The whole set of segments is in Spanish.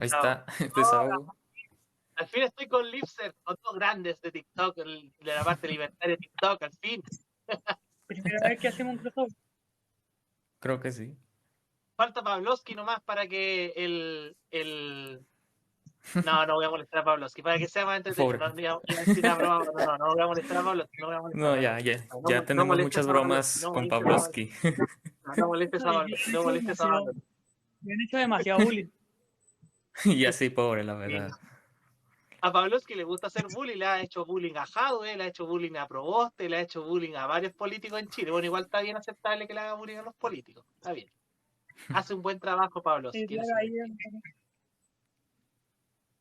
Ahí Chao. está, el Ahora, desahogo. al fin estoy con Lipser, con dos grandes de TikTok, de la parte libertaria de TikTok, al fin. Primera vez que hacemos un crossover. Creo que sí. Falta Pavlovsky nomás para que el... No, no voy a molestar a Pavlovsky, para que sea más entretenido. Pobre. No, iba a decir una broma, pero no, no voy a molestar a Pavlovsky, no voy a molestar a No, Pavlovsky. No, ya no tenemos molestes muchas a Pavlovsky, bromas no con molestes a Pavlovsky, Pavlovsky. no molestes a No, y que Pavlovsky, no molestes a Pavlovsky. me han hecho demasiado bullying. Y así, pobre, la Sí. verdad. A Pavlovsky le gusta hacer bullying, le ha hecho bullying a Jadwe, le ha hecho bullying a Proboste, le ha hecho bullying a varios políticos en Chile. Bueno, igual está bien aceptable que le haga bullying a los políticos, está bien. Hace un buen trabajo Sí, Pavlovsky en claro, ese ahí sentido.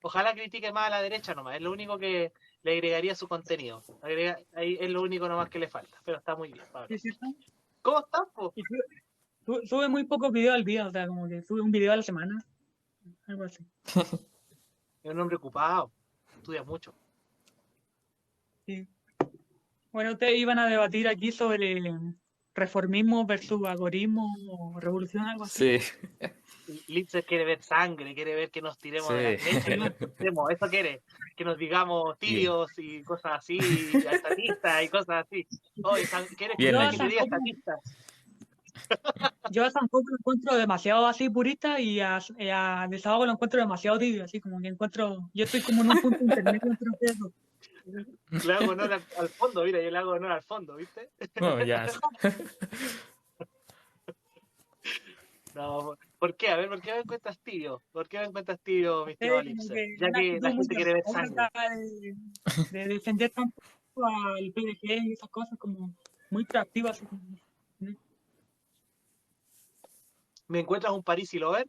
Ojalá critique más a la derecha nomás, es lo único que le agregaría a su contenido. Ahí es lo único nomás que le falta, pero está muy bien, sí, es Pavlovsky. cierto. ¿Cómo estás, po? Y sube muy pocos videos al día, o sea, como que sube un video a la semana, algo así. Es un hombre ocupado, estudia mucho. Sí. Bueno, ustedes iban a debatir aquí sobre reformismo versus agorismo o revolución, algo así. Sí, Lipset quiere ver sangre, quiere ver que nos tiremos de sí. las mechas y nos enfrentemos. Eso quiere, que nos digamos Bien, tibios y cosas así, estatistas y cosas así. Oye, quiere bien, Yo escuchar a que te Neji. diga Sankoku, estatista. yo a Sankoku lo encuentro demasiado así purista y a Desahogo lo encuentro demasiado tibio, así como que encuentro, yo estoy como en un punto intermedio entre ustedes dos. Le hago honor al fondo, mira, yo le hago honor al fondo, ¿viste? No, ya. No, ¿por qué? A ver, ¿por qué me encuentras tibio? ¿Por qué me encuentras tibio, mi estimado Ustedes como Lipset? que Ya una que la actitud muy gente quiere ver sangre. demagógica de defender tanto al PDG y esas cosas como muy proactivas, así como, ¿no? ¿Me encuentras un Paris y Lover?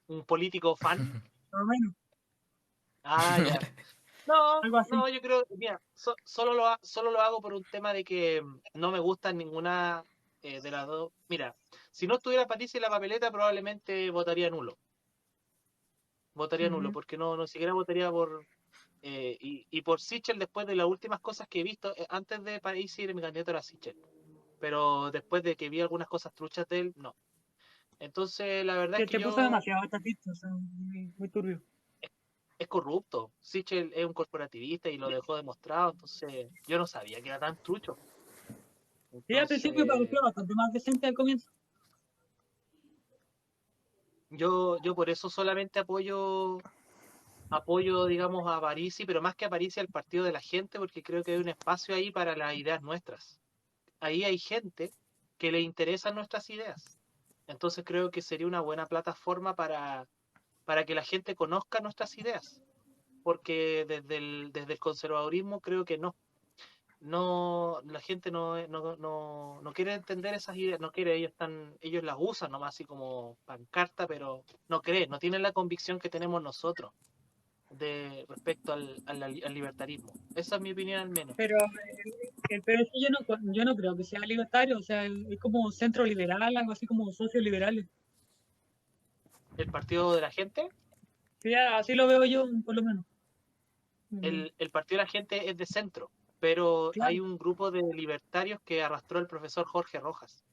¿Un político fan? Por lo menos, Ah, ya. No, algo así. no, yo creo, mira, solo lo hago por un tema de que no me gusta ninguna de las dos. Mira, si no estuviera París en la papeleta, probablemente votaría nulo. Votaría nulo, Ujú. porque no siquiera votaría por. Y por Sichel, después de las últimas cosas que he visto, antes de París, mi candidato era Sichel. Pero después de que vi algunas cosas truchas de él, no. Entonces, la verdad es Que que te puso yo. demasiado estatista, o sea, muy, muy turbio. Es corrupto. Sichel es un corporativista y lo dejó demostrado, entonces yo no sabía que era tan trucho. Sí, al principio Entonces, pareció bastante más decente al comienzo. yo por eso solamente apoyo, digamos, a Parisi, pero más que a Parisi al partido de la gente, porque creo que hay un espacio ahí para las ideas nuestras. Ahí hay gente que le interesan nuestras ideas. Entonces creo que sería una buena plataforma para que la gente conozca nuestras ideas, porque desde el conservadurismo creo que la gente no quiere entender esas ideas, no quiere, ellos las usan nomás así como pancarta, pero no creen, no tienen la convicción que tenemos nosotros de respecto al libertarismo. Esa es mi opinión al menos. Pero el PSG yo no creo que sea libertario, o sea, es como centro liberal, algo así como socios liberales. El partido de la gente, Sí, así lo veo yo, por lo menos. el partido de la gente es de centro, pero hay Claro. un grupo de libertarios que arrastró el profesor Jorge Rojas.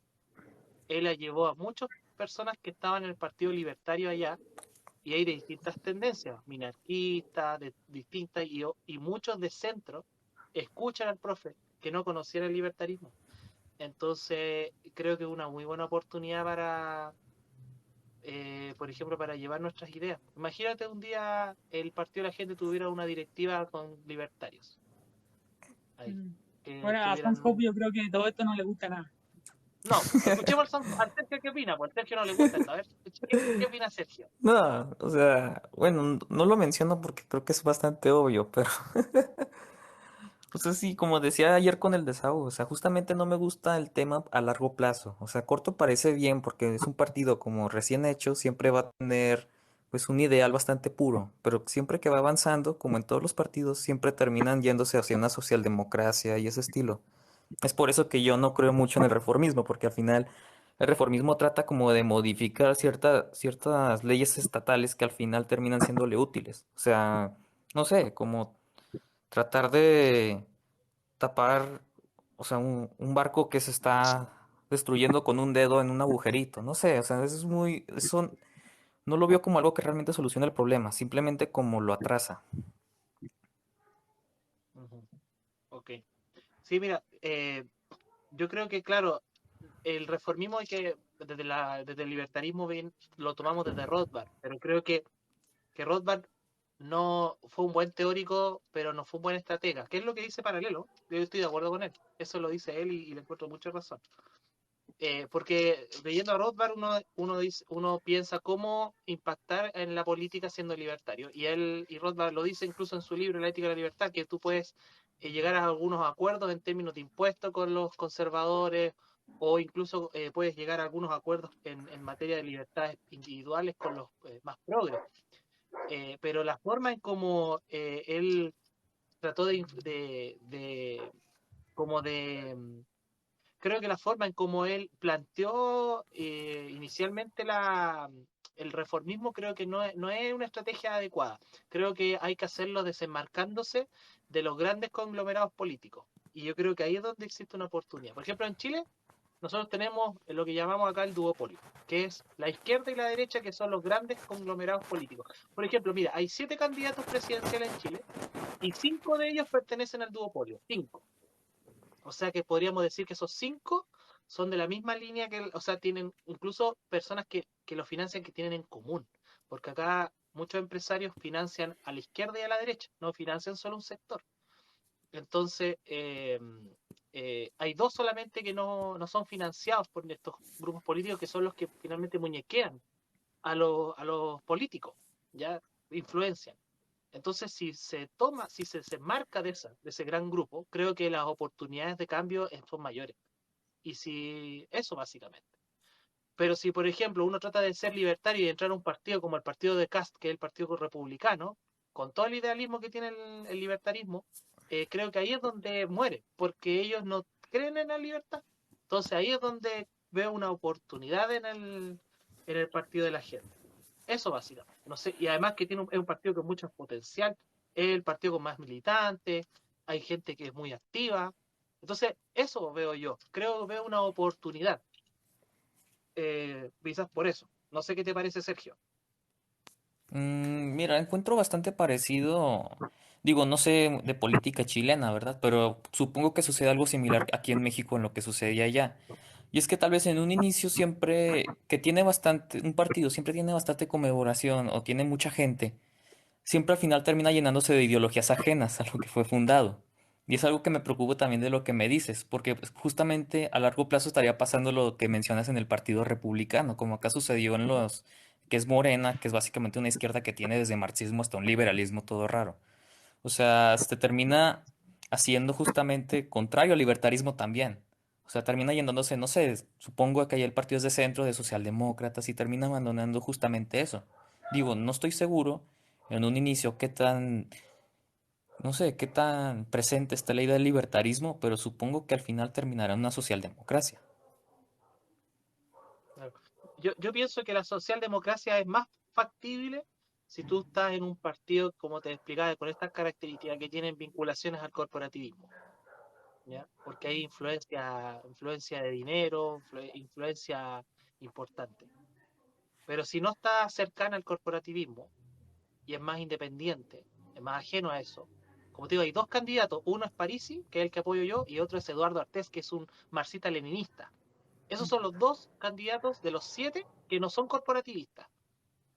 Él llevó a muchas personas que estaban en el partido libertario allá. Y hay de distintas tendencias, minarquistas, de distintas, y muchos de centro escuchan al profe que no conociera el libertarismo. Entonces, creo que es una muy buena oportunidad por ejemplo, para llevar nuestras ideas. Imagínate un día el partido de la gente tuviera una directiva con libertarios. Ahí, Mm. que Bueno, a Sans tuvieran. Hope yo creo que todo esto no le gusta nada. No, escuchemos al Sergio qué opina, porque al Sergio no le gusta esto. A ver, ¿qué opina Sergio? No, o sea, bueno, no lo menciono porque creo que es bastante obvio, pero pues sí, como decía ayer con el desahogo, o sea, justamente no me gusta el tema a largo plazo. O sea, corto parece bien porque es un partido como recién hecho, siempre va a tener pues un ideal bastante puro, pero siempre que va avanzando, como en todos los partidos, siempre terminan yéndose hacia una socialdemocracia y ese estilo. Es por eso que yo no creo mucho en el reformismo, porque al final el reformismo trata como de modificar ciertas leyes estatales que al final terminan siéndole útiles. O sea, no sé, como tratar de tapar, o sea, un barco que se está destruyendo con un dedo en un agujerito. No sé, o sea, eso es muy, son no lo veo como algo que realmente solucione el problema, simplemente como lo atrasa. Ujú. Ok. Sí, mira, yo creo que, claro, el reformismo hay que, desde el libertarismo bien, lo tomamos desde Rothbard, pero creo que Rothbard no fue un buen teórico, pero no fue un buen estratega. ¿Qué es lo que dice Paralelo? Yo estoy de acuerdo con él. Eso lo dice él y le encuentro mucha razón. Porque leyendo a Rothbard uno piensa cómo impactar en la política siendo libertario. Y Rothbard lo dice incluso en su libro La ética de la libertad, que tú puedes llegar a algunos acuerdos en términos de impuestos con los conservadores o incluso puedes llegar a algunos acuerdos en materia de libertades individuales con los más progres. Pero la forma en cómo él trató como de creo que la forma en cómo él planteó inicialmente el reformismo creo que no es una estrategia adecuada. Creo que hay que hacerlo desenmarcándose de los grandes conglomerados políticos. Y yo creo que ahí es donde existe una oportunidad. Por ejemplo, en Chile, nosotros tenemos lo que llamamos acá el duopolio, que es la izquierda y la derecha, que son los grandes conglomerados políticos. Por ejemplo, mira, hay 7 candidatos presidenciales en Chile y 5 de ellos pertenecen al duopolio. 5. O sea que podríamos decir que esos 5 son de la misma línea o sea, tienen incluso personas que lo financian que tienen en común. Porque acá muchos empresarios financian a la izquierda y a la derecha, no financian solo un sector. Entonces, hay dos solamente que no son financiados por estos grupos políticos que son los que finalmente muñequean a los políticos, ya influencian. Entonces, si se marca de ese gran grupo, creo que las oportunidades de cambio son mayores. Y si, eso básicamente. Pero si, por ejemplo, uno trata de ser libertario y entrar a un partido como el partido de Cast, que es el Partido Republicano, con todo el idealismo que tiene el libertarismo, creo que ahí es donde muere, porque ellos no creen en la libertad. Entonces ahí es donde veo una oportunidad en el partido de la gente. Eso básicamente. No sé, y además que es un partido con mucho potencial, es el partido con más militantes, hay gente que es muy activa. Entonces, eso veo yo. Veo una oportunidad. Quizás por eso. No sé qué te parece, Sergio. Mira, encuentro bastante parecido, digo, no sé de política chilena, ¿verdad? Pero supongo que sucede algo similar aquí en México en lo que sucedía allá. Y es que tal vez en un inicio siempre, que tiene bastante, un partido siempre tiene bastante conmemoración o tiene mucha gente, siempre al final termina llenándose de ideologías ajenas a lo que fue fundado. Y es algo que me preocupa también de lo que me dices, porque pues, justamente a largo plazo estaría pasando lo que mencionas en el Partido Republicano, como acá sucedió en los, que es Morena, que es básicamente una izquierda que tiene desde marxismo hasta un liberalismo todo raro. O sea, se termina haciendo justamente contrario al libertarismo también. O sea, termina yéndose, no sé, supongo que ahí el partido es de centro, de socialdemócratas, y termina abandonando justamente eso. Digo, no estoy seguro en un inicio qué tan, no sé, qué tan presente está la idea del libertarismo, pero supongo que al final terminará en una socialdemocracia. Claro. Yo pienso que la socialdemocracia es más factible si tú estás en un partido, como te explicaba, con estas características que tienen vinculaciones al corporativismo, ¿ya? Porque hay influencia de dinero, influencia importante. Pero si no está cercana al corporativismo y es más independiente, es más ajeno a eso, como te digo, hay 2 candidatos, uno es Parisi, que es el que apoyo yo, y otro es Eduardo Artés, que es un marxista-leninista. Esos son los 2 candidatos de los 7 que no son corporativistas.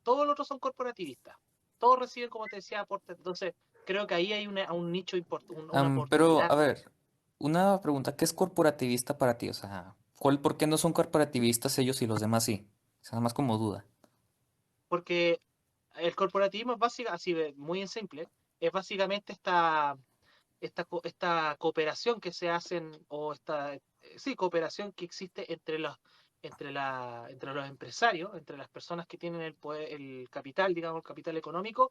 Todos los otros son corporativistas. Todos reciben, como te decía, aportes. Entonces, creo que ahí hay un nicho importante, una Pero, oportunidad. a ver, una pregunta, ¿qué es corporativista para ti? O sea, ¿por qué no son corporativistas ellos y los demás sí? O sea, nada más como duda. Porque el corporativismo es básico, así muy en simple, es básicamente esta cooperación que se hacen, o sí, cooperación que existe entre los empresarios, entre las personas que tienen el poder, el capital, digamos, el capital económico,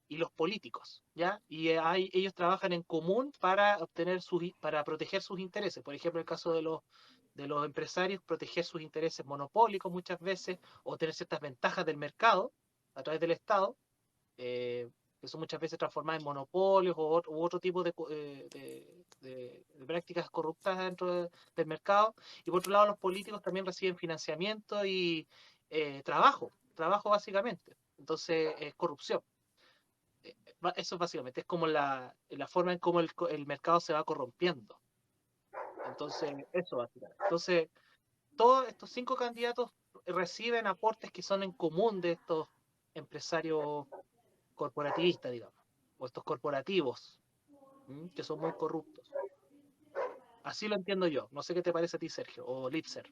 y los políticos, ¿ya? Y ellos trabajan en común para proteger sus intereses. Por ejemplo, el caso de los empresarios, proteger sus intereses monopólicos muchas veces, o tener ciertas ventajas del mercado a través del Estado, eh, que son muchas veces transformadas en monopolios u otro tipo de prácticas corruptas dentro del mercado. Y por otro lado, los políticos también reciben financiamiento y trabajo. trabajo básicamente. Entonces es corrupción. Eso básicamente es como la forma en cómo el mercado se va corrompiendo. Entonces, eso básicamente. Entonces, todos estos 5 candidatos reciben aportes que son en común de estos empresarios corporativistas, digamos, o estos corporativos, que son muy corruptos. Así lo entiendo yo. No sé qué te parece a ti, Sergio, o Litzer.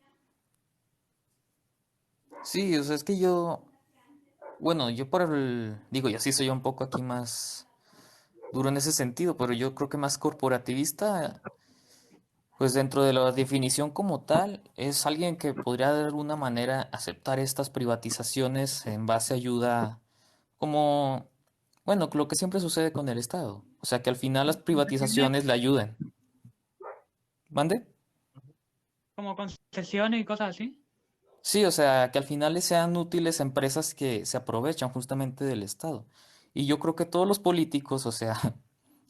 Sí, o sea, es que yo, bueno, yo por el, digo, ya sí soy un poco aquí más duro en ese sentido, pero yo creo que más corporativista, pues dentro de la definición como tal, es alguien que podría de alguna manera aceptar estas privatizaciones en base a ayuda, como, bueno, lo que siempre sucede con el Estado. O sea, que al final las privatizaciones le ayuden. ¿Mande? como concesiones y cosas así. Sí, o sea, que al final les sean útiles a empresas que se aprovechan justamente del Estado. Y yo creo que todos los políticos, o sea,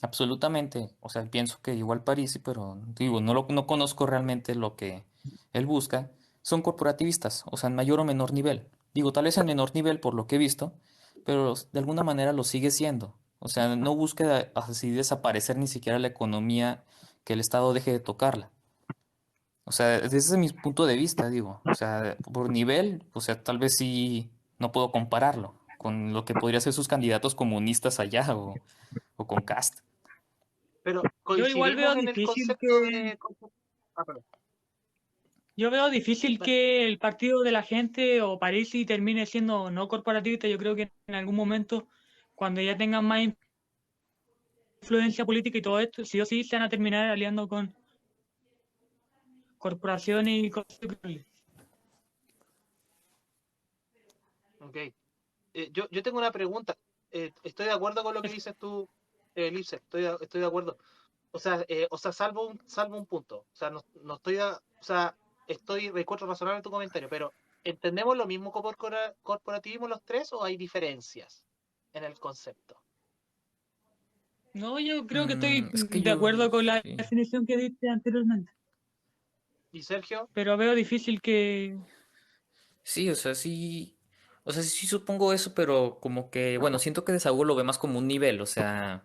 absolutamente, o sea, pienso que igual Parisi, pero digo, no conozco realmente lo que él busca, son corporativistas, o sea, en mayor o menor nivel. Digo, tal vez en menor nivel por lo que he visto, pero de alguna manera lo sigue siendo. O sea, no busca así desaparecer ni siquiera la economía, que el Estado deje de tocarla. O sea, desde ese es mi punto de vista, digo. O sea, por nivel, o sea, tal vez sí no puedo compararlo con lo que podría ser sus candidatos comunistas allá o con Cast. Pero Yo igual veo coincidimos en el difícil concepto de... Ah, perdón. yo veo difícil Dale. que el partido de la gente o Parisi termine siendo no corporativista. Yo creo que en algún momento, cuando ya tengan más influencia política y todo esto, sí o sí se van a terminar aliando con corporaciones y cosas. Ok. Yo tengo una pregunta. Estoy de acuerdo con lo que dices tú, Lipset. Estoy de acuerdo. O sea, salvo un punto. O sea, no estoy, o sea, recuerdo razonable tu comentario, pero ¿entendemos lo mismo como corporativismo los tres o hay diferencias en el concepto? No, yo creo que estoy Es que de acuerdo con la sí. definición que diste anteriormente, Y Sergio, pero veo difícil que... Sí, o sea, sí. O sea, sí supongo eso, pero como que, bueno, siento que Desahogo lo ve más como un nivel, o sea,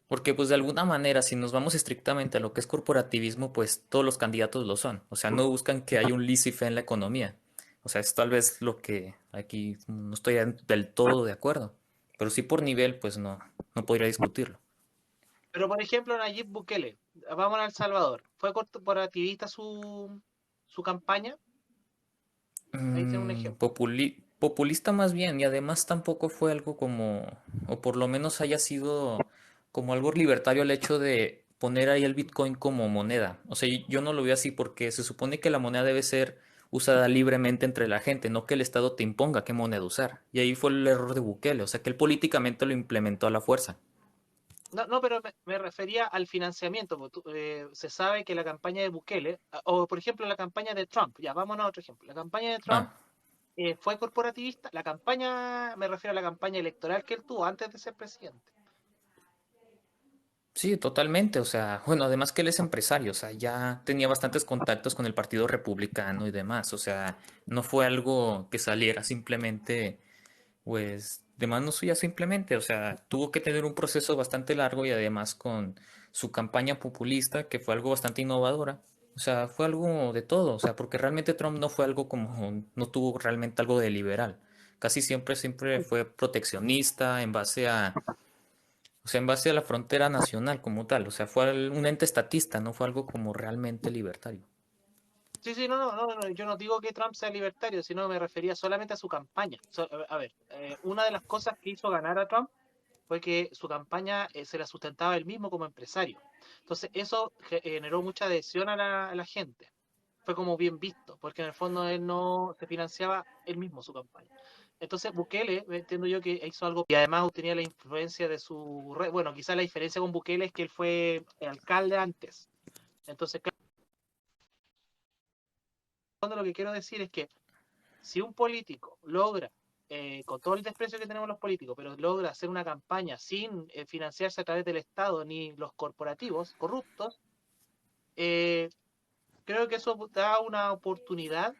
porque pues de alguna manera, si nos vamos estrictamente a lo que es corporativismo, pues todos los candidatos lo son. O sea, no buscan que haya un laissez-faire en la economía. O sea, es tal vez lo que aquí no estoy del todo de acuerdo. Pero sí por nivel, pues no podría discutirlo. pero por ejemplo, Nayib Bukele, vamos a El Salvador, ¿fue corporativista su campaña? Ahí tiene un ejemplo. Populista más bien, y además tampoco fue algo como, o por lo menos haya sido como algo libertario el hecho de poner ahí el Bitcoin como moneda. O sea, yo no lo veo así porque se supone que la moneda debe ser usada libremente entre la gente, no que el Estado te imponga qué moneda usar. Y ahí fue el error de Bukele, o sea, que él políticamente lo implementó a la fuerza. No, no, pero me refería al financiamiento. Se sabe que la campaña de Bukele, o por ejemplo la campaña de Trump, ya vámonos a otro ejemplo. La campaña de Trump Ah, fue corporativista. La campaña, me refiero a la campaña electoral que él tuvo antes de ser presidente. sí, totalmente. O sea, bueno, además que él es empresario, o sea, ya tenía bastantes contactos con el Partido Republicano y demás. O sea, no fue algo que saliera simplemente, pues, de mano suya simplemente. O sea, tuvo que tener un proceso bastante largo y además con su campaña populista, que fue algo bastante innovadora. O sea, fue algo de todo. O sea, porque realmente Trump no fue algo como, no tuvo realmente algo de liberal. Casi siempre fue proteccionista en base a, o sea, en base a la frontera nacional como tal. O sea, fue un ente estatista, no fue algo como realmente libertario. Sí, sí, no, yo no digo que Trump sea libertario, sino me refería solamente a su campaña. A ver, una de las cosas que hizo ganar a Trump fue que su campaña se la sustentaba él mismo como empresario. Entonces, eso generó mucha adhesión a la gente. Fue como bien visto, porque en el fondo él no se financiaba él mismo su campaña. Entonces, Bukele, entiendo yo que hizo algo y además tenía la influencia de su red. Bueno, quizás la diferencia con Bukele es que él fue alcalde antes. Entonces, claro, lo que quiero decir es que si un político logra, con todo el desprecio que tenemos los políticos, pero logra hacer una campaña sin financiarse a través del Estado ni los corporativos corruptos, eh, creo que eso da una oportunidad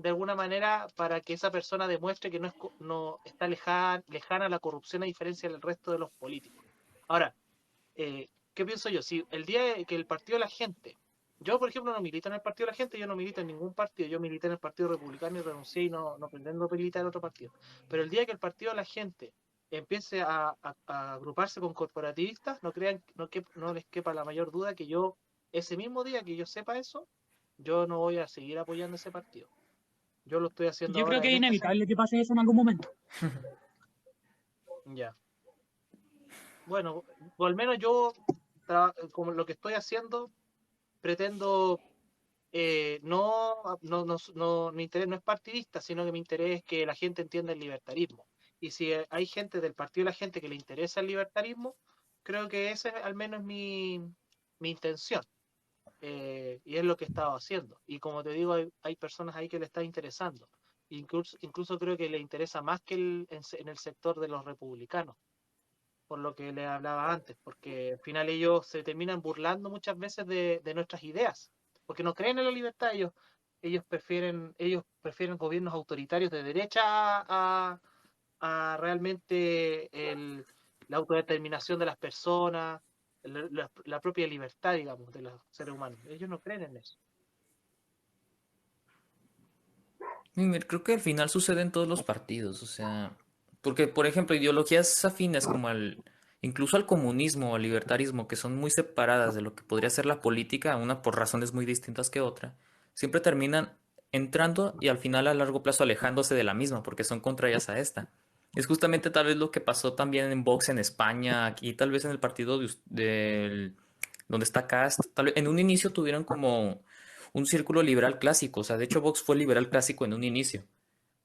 de alguna manera para que esa persona demuestre que no está lejana a la corrupción a diferencia del resto de los políticos. Ahora, ¿qué pienso yo? Si el día que el partido de la gente, yo por ejemplo no milito en el partido de la gente, yo no milito en ningún partido, yo milité en el Partido Republicano y renuncié y no pretendo militar en otro partido. Pero el día que el partido de la gente empiece a agruparse con corporativistas, no crean, no les quepa la mayor duda que yo, ese mismo día que yo sepa eso, yo no voy a seguir apoyando ese partido. Yo lo estoy haciendo Yo creo ahora que en es este inevitable que pase eso en algún momento. ya. Bueno, o al menos yo, como lo que estoy haciendo, pretendo mi interés no es partidista, sino que mi interés es que la gente entienda el libertarismo. Y si hay gente del partido de la gente que le interesa el libertarismo, creo que esa es al menos mi intención. Y es lo que he estado haciendo. Y como te digo, hay personas ahí que le está interesando. Incluso creo que le interesa más que en el sector de los republicanos, por lo que le hablaba antes, porque al final ellos se terminan burlando muchas veces de nuestras ideas, porque no creen en la libertad, ellos prefieren gobiernos autoritarios de derecha a realmente la autodeterminación de las personas, la propia libertad, digamos, de los seres humanos. Ellos no creen en eso. Y mira, creo que al final sucede en todos los partidos, o sea, porque por ejemplo, ideologías afines como incluso al comunismo o al libertarismo, que son muy separadas de lo que podría ser la política, una por razones muy distintas que otra, siempre terminan entrando y al final a largo plazo alejándose de la misma, porque son contrarias a esta. Es justamente tal vez lo que pasó también en Vox en España, aquí tal vez en el partido donde está Cast, tal vez en un inicio tuvieron como un círculo liberal clásico. O sea, de hecho Vox fue liberal clásico en un inicio,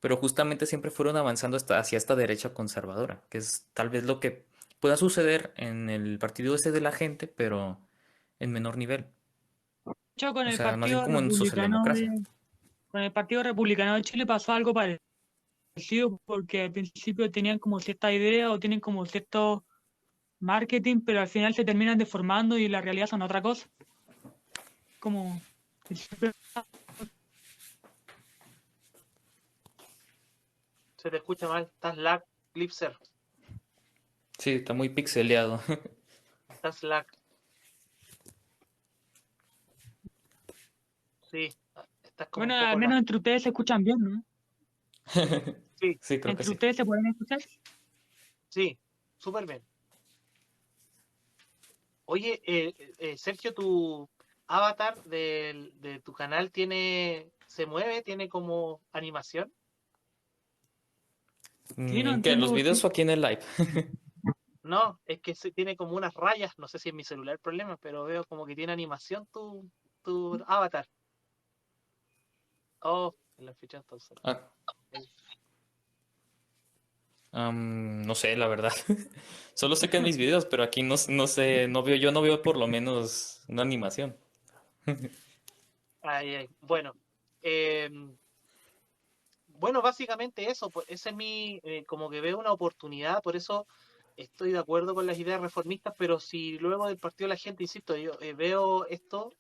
pero justamente siempre fueron avanzando hacia esta derecha conservadora, que es tal vez lo que pueda suceder en el partido ese de la gente, pero en menor nivel. De hecho, O sea, más bien como en socialdemocracia. Con el Partido Republicano de Chile pasó algo parecido, porque al principio tenían como cierta idea o tienen como cierto marketing, pero al final se terminan deformando y la realidad son otra cosa. Como Se te escucha mal, estás lag, Clipser, Sí, está muy pixeleado. estás lag, sí, estás como bueno, un al poco lag. menos entre ustedes se escuchan bien, ¿no? Sí, Sí, creo que Entre sí. ustedes se pueden escuchar. sí, súper bien. Oye, Sergio, tu avatar de tu canal se mueve, tiene como animación. Sí, no ¿En qué? ¿En entiendo los por qué. videos o aquí en el live? No, es que tiene como unas rayas, no sé si es mi celular el problema, pero veo como que tiene animación tu avatar. Oh, en la ficha entonces. Ah, no sé, la verdad. Solo sé que en mis videos, pero aquí no sé, yo no veo por lo menos una animación. Ay, ay. Bueno, básicamente eso, pues ese es como que veo una oportunidad, por eso estoy de acuerdo con las ideas reformistas, pero si luego del partido de la gente, insisto, yo veo esto,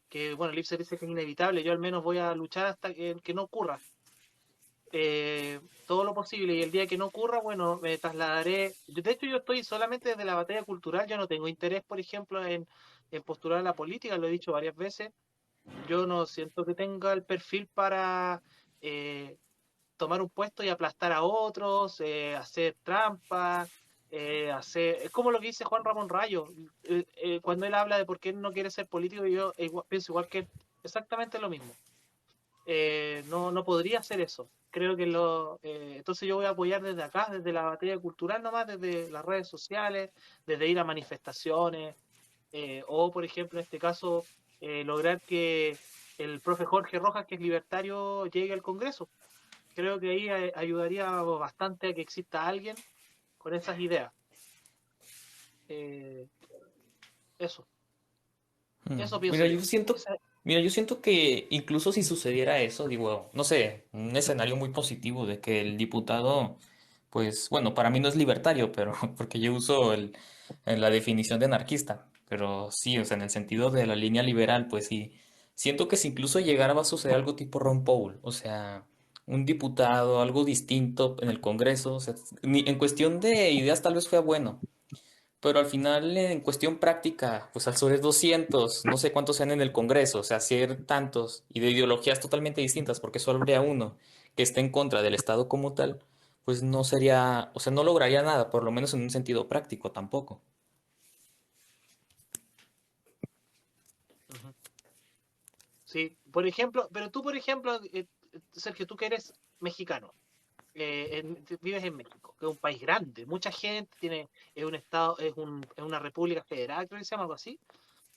que bueno, Lipset dice que es inevitable, yo al menos voy a luchar hasta que no ocurra todo lo posible y el día que no ocurra, bueno, me trasladaré. De hecho, yo estoy solamente desde la batalla cultural, yo no tengo interés, por ejemplo, en postular a la política, lo he dicho varias veces, yo no siento que tenga el perfil para eh, tomar un puesto y aplastar a otros, hacer trampas, es como lo que dice Juan Ramón Rayo, cuando él habla de por qué no quiere ser político, yo pienso igual que él, exactamente lo mismo. No podría hacer eso. Creo que entonces yo voy a apoyar desde acá, desde la batalla cultural nomás, desde las redes sociales, desde ir a manifestaciones, o por ejemplo en este caso, lograr que el profe Jorge Rojas, que es libertario, llegue al Congreso. Creo que ahí ayudaría bastante a que exista alguien con esas ideas. Eh, eso, eso pienso Mira, yo. mira, yo siento que incluso si sucediera eso, digo, no sé, un escenario muy positivo de que el diputado, pues, bueno, para mí no es libertario, pero porque yo uso la definición de anarquista, pero sí, o sea, en el sentido de la línea liberal, pues sí, siento que si incluso llegara va a suceder algo tipo Ron Paul, o sea, un diputado, algo distinto en el Congreso, o sea, en cuestión de ideas tal vez fue bueno, pero al final en cuestión práctica, pues al sobre 200, no sé cuántos sean en el Congreso, o sea, ser tantos y de ideologías totalmente distintas, porque solo habría uno que esté en contra del Estado como tal, pues no sería, o sea, no lograría nada, por lo menos en un sentido práctico tampoco. Ujú. Sí, por ejemplo, pero tú, por ejemplo, Sergio, tú que eres mexicano, vives en México, que es un país grande, mucha gente, es un estado, es una república federal, creo que se llama algo así,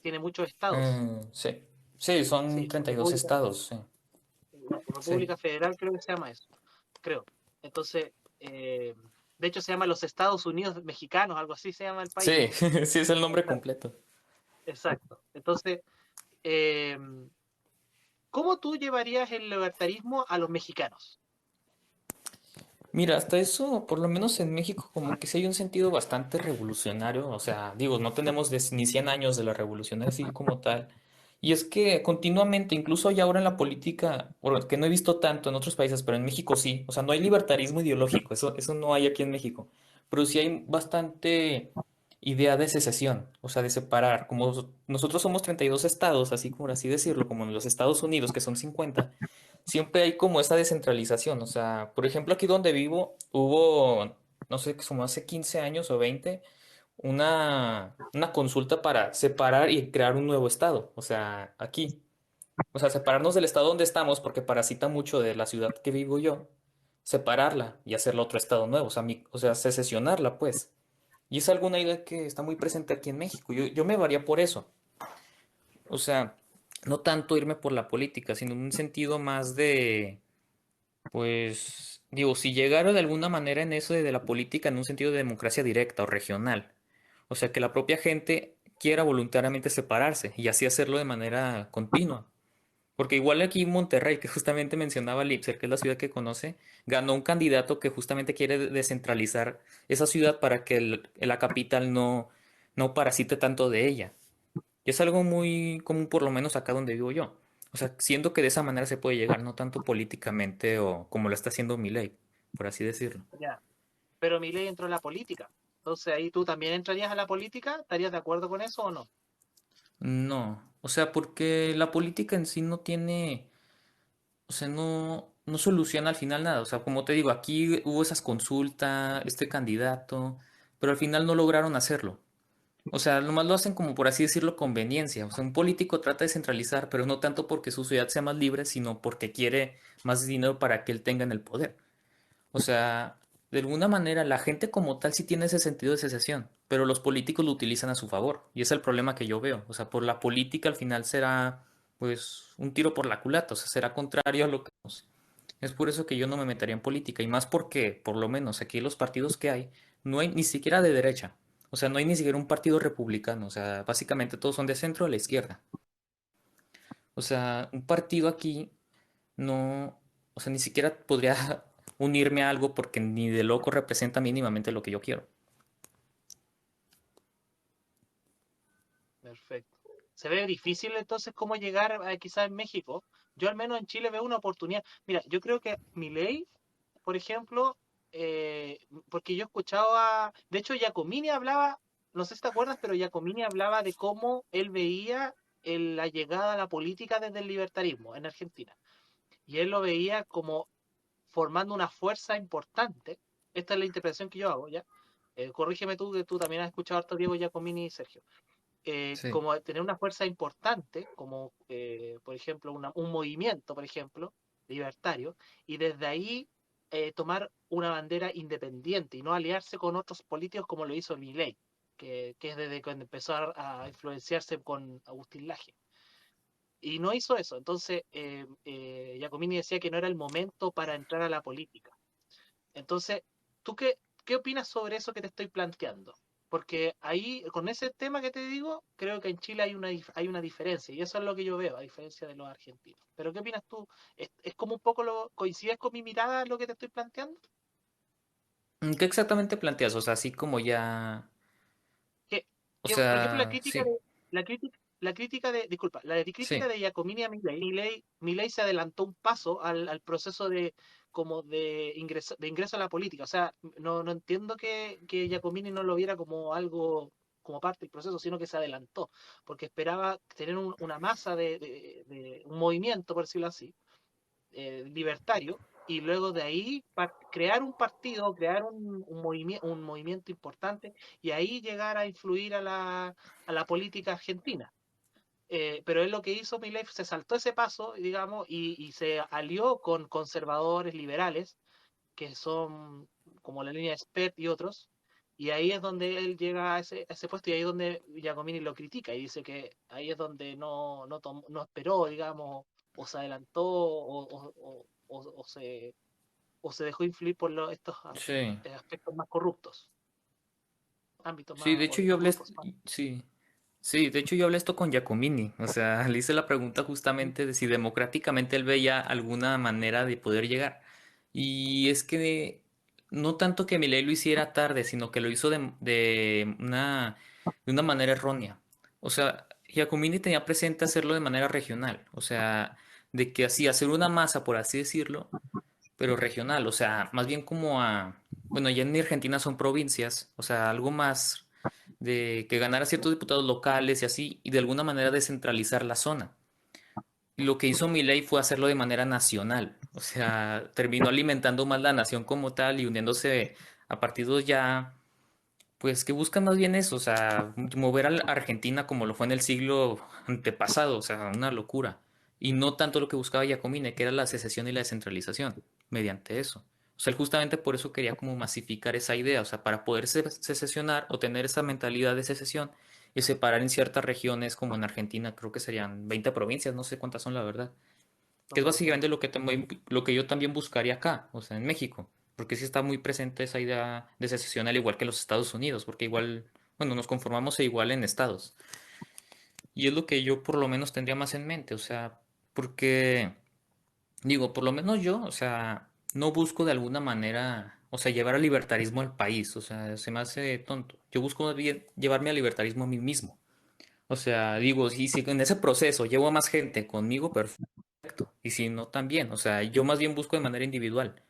tiene muchos estados. Sí, sí, son Sí, 32 república, estados, sí. Sí. república federal creo que se llama eso, creo. Entonces, de hecho se llama los Estados Unidos Mexicanos, algo así se llama el país. Sí, sí es el nombre Exacto. completo. Exacto. Entonces, eh, ¿cómo tú llevarías el libertarismo a los mexicanos? Mira, hasta eso, por lo menos en México, como que sí hay un sentido bastante revolucionario. O sea, digo, no tenemos ni 100 años de la revolución así como tal. Y es que continuamente, incluso ya ahora en la política, que no he visto tanto en otros países, pero en México sí. O sea, no hay libertarismo ideológico, eso no hay aquí en México. Pero sí hay bastante idea de secesión, o sea, de separar. Como nosotros somos 32 estados, así por así decirlo, como en los Estados Unidos, que son 50, siempre hay como esa descentralización. O sea, por ejemplo, aquí donde vivo hubo, no sé, como hace 15 años o 20, una consulta para separar y crear un nuevo estado. O sea, aquí. O sea, separarnos del estado donde estamos, porque parasita mucho de la ciudad que vivo yo, separarla y hacerla otro estado nuevo. O sea, o sea, secesionarla, pues. Y es alguna idea que está muy presente aquí en México. Yo me varía por eso. O sea, no tanto irme por la política, sino en un sentido más de, pues, digo, si llegara de alguna manera en eso de la política en un sentido de democracia directa o regional, o sea, que la propia gente quiera voluntariamente separarse y así hacerlo de manera continua. Porque igual aquí en Monterrey, que justamente mencionaba Lipser, que es la ciudad que conoce, ganó un candidato que justamente quiere descentralizar esa ciudad para que la capital no parasite tanto de ella. Y es algo muy común, por lo menos acá donde vivo yo. O sea, siento que de esa manera se puede llegar, no tanto políticamente o como lo está haciendo Milei, por así decirlo. Ya. Pero mi ley entró en la política. Entonces ahí tú también entrarías a la política, ¿estarías de acuerdo con eso o no? No, o sea, porque la política en sí no tiene, o sea, no soluciona al final nada. O sea, como te digo, aquí hubo esas consultas, este candidato, pero al final no lograron hacerlo. O sea, nomás lo hacen como por así decirlo conveniencia. O sea, un político trata de centralizar, pero no tanto porque su ciudad sea más libre, sino porque quiere más dinero para que él tenga en el poder. O sea, de alguna manera la gente como tal sí tiene ese sentido de secesión, pero los políticos lo utilizan a su favor. Y ese es el problema que yo veo. O sea, por la política al final será pues un tiro por la culata, o sea, será contrario a lo que... Es por eso que yo no me metería en política, y más porque, por lo menos aquí los partidos que hay, no hay ni siquiera de derecha. O sea, no hay ni siquiera un partido republicano. O sea, básicamente todos son de centro a la izquierda. O sea, un partido aquí no, o sea, ni siquiera podría unirme a algo porque ni de loco representa mínimamente lo que yo quiero. Perfecto. Se ve difícil entonces cómo llegar a quizás en México. Yo al menos en Chile veo una oportunidad. Mira, yo creo que mi ley, por ejemplo, porque yo he escuchado de hecho, Giacomini hablaba, no sé si te acuerdas, pero Giacomini hablaba de cómo él veía la llegada a la política desde el libertarismo en Argentina. Y él lo veía como formando una fuerza importante. Esta es la interpretación que yo hago, ¿ya? Corrígeme tú, que tú también has escuchado harto Diego Giacomini y Sergio. Sí. Como tener una fuerza importante, como por ejemplo un movimiento, por ejemplo, libertario, y desde ahí tomar una bandera independiente y no aliarse con otros políticos como lo hizo Milei, que es desde cuando empezó a influenciarse con Agustín Laje. Y no hizo eso. Entonces, Giacomini decía que no era el momento para entrar a la política. Entonces, ¿tú qué opinas sobre eso que te estoy planteando? Porque ahí, con ese tema que te digo, creo que en Chile hay una diferencia, y eso es lo que yo veo, a diferencia de los argentinos. Pero ¿qué opinas tú? ¿Es como un poco coincides con mi mirada lo que te estoy planteando? ¿Qué exactamente planteas? O sea, así como ya... Que, O por ejemplo, sea, sí. la crítica disculpa, la crítica Sí, de Giacomini a Milei se adelantó un paso al proceso de como de ingreso a la política. O sea, no entiendo que Giacomini no lo viera como algo, como parte del proceso, sino que se adelantó, porque esperaba tener una masa de un movimiento, por decirlo así, libertario, y luego de ahí crear un partido, crear un movimiento importante, y ahí llegar a influir a la política argentina. Pero es lo que hizo Milei, se saltó ese paso, digamos, y se alió con conservadores liberales, que son como la línea de Spert y otros, y ahí es donde él llega a ese puesto, y ahí es donde Giacomini lo critica, y dice que ahí es donde no esperó, digamos, o se adelantó, o se dejó influir por estos sí. aspectos más corruptos, ámbitos Sí, más, de o hecho yo estos hablé, grupos más. sí, sí, de hecho yo hablé esto con Giacomini, o sea, le hice la pregunta justamente de si democráticamente él veía alguna manera de poder llegar. Y es que no tanto que Milei lo hiciera tarde, sino que lo hizo de una manera errónea. O sea, Giacomini tenía presente hacerlo de manera regional, o sea, de que así, hacer una masa, por así decirlo, pero regional, o sea, más bien como bueno, ya en Argentina son provincias, o sea, algo más de que ganara ciertos diputados locales y así, y de alguna manera descentralizar la zona. Y lo que hizo Milei fue hacerlo de manera nacional, o sea, terminó alimentando más la nación como tal y uniéndose a partidos ya, pues que buscan más bien eso, o sea, mover a la Argentina como lo fue en el siglo antepasado, o sea, una locura. Y no tanto lo que buscaba Giacomini, que era la secesión y la descentralización, mediante eso. O sea, él justamente por eso quería como masificar esa idea, o sea, para poder secesionar o tener esa mentalidad de secesión y separar en ciertas regiones, como en Argentina, creo que serían 20 provincias, no sé cuántas son la verdad, que Son es básicamente 21. lo que yo también buscaría acá, o sea, en México, porque sí está muy presente esa idea de secesión al igual que en los Estados Unidos, porque igual, bueno, nos conformamos igual en estados. Y es lo que yo por lo menos tendría más en mente, o sea, porque, digo, por lo menos yo, o sea, no busco de alguna manera, o sea, llevar al libertarismo al país, o sea, se me hace tonto. Yo busco más bien llevarme al libertarismo a mí mismo. O sea, digo, si en ese proceso llevo a más gente conmigo, perfecto. Y si no, también. O sea, yo más bien busco de manera individual.